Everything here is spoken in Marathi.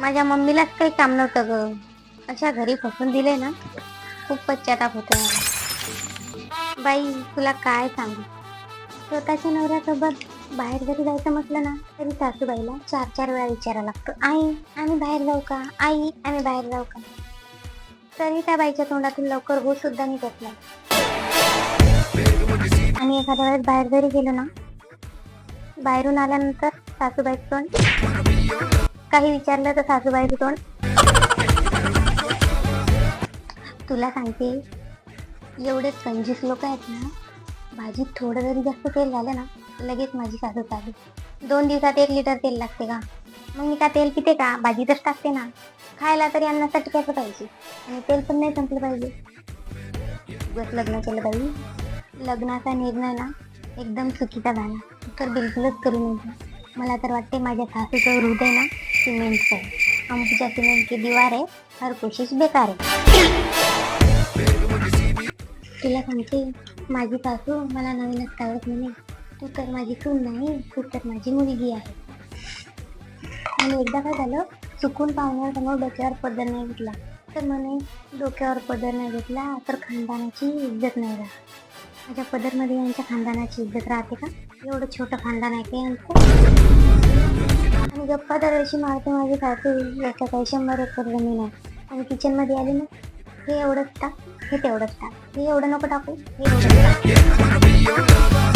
माझ्या मम्मीलाच काही काम नव्हतं ग. अशा घरी फसून दिले ना, खूप पश्चाताप होतो यार. बाई तुला काय सांगू, स्वतःच्या नवऱ्यासोबत बाहेर जरी जायचं म्हटलं ना, तरी सासूबाईला 4-4 वेळा विचारायला लागतं, आई आम्ही बाहेर जाऊ का, आई आम्ही बाहेर जाऊ का. तरी त्या बाईच्या तोंडातून लवकर हो सुद्धा निघत नाही. आणि एखाद्या वेळेस बाहेर जरी गेलो ना, बाहेरून आल्यानंतर सासूबाईचं तोंड, काही विचारलं तर सासूबाईचं तोंड. तुला सांगते, एवढे कंजूस लोक आहेत ना, भाजीत थोडं जरी जास्त तेल झालं ना, लगेच माझी सासू चालू, 2 दिवसात 1 लिटर तेल लागते का. मग मी का तेल पिते का, भाजीतच टाकते ना. खायला तरी अन्नासाठी कसं पाहिजे, आणि तेल पण नाही संपलं पाहिजे. उगाच लग्न केलं बाई. लग्नाचा निर्णय ना एकदम चुकीचा झाला, तर बिलकुलच करू नये. मला तर वाटते माझ्या सासूचं हृदय ना सिमेंटचं आहे. आमच्या सिमेंट की दीवार आहे, हर कोशिश बेकार आहे. तुला सांगते, माझी सासू मला नवीनच काढत म्हणे, तू तर माझी सून नाही, तू तर माझी मुलगी आहे. आणि एकदा काय झालं, चुकून पाहुण्यासमोर डोक्यावर पदर नाही घेतला, तर म्हणे डोक्यावर पदर नाही घेतला तर खानदानाची इज्जत नाही राहत. माझ्या पदरमध्ये यांच्या खानदानाची इज्जत राहते का? एवढं छोटं खानदान आहे का यांचं? आणि गप्पा तर अशी मारते माझी सासू, याच्या काही 100 एकर जमीन आहे. आणि किचनमध्ये आली ना, हे एवढंच टाक, हे तेवढंच टाक, हे एवढं नको टाकू, हे एवढंच टाक.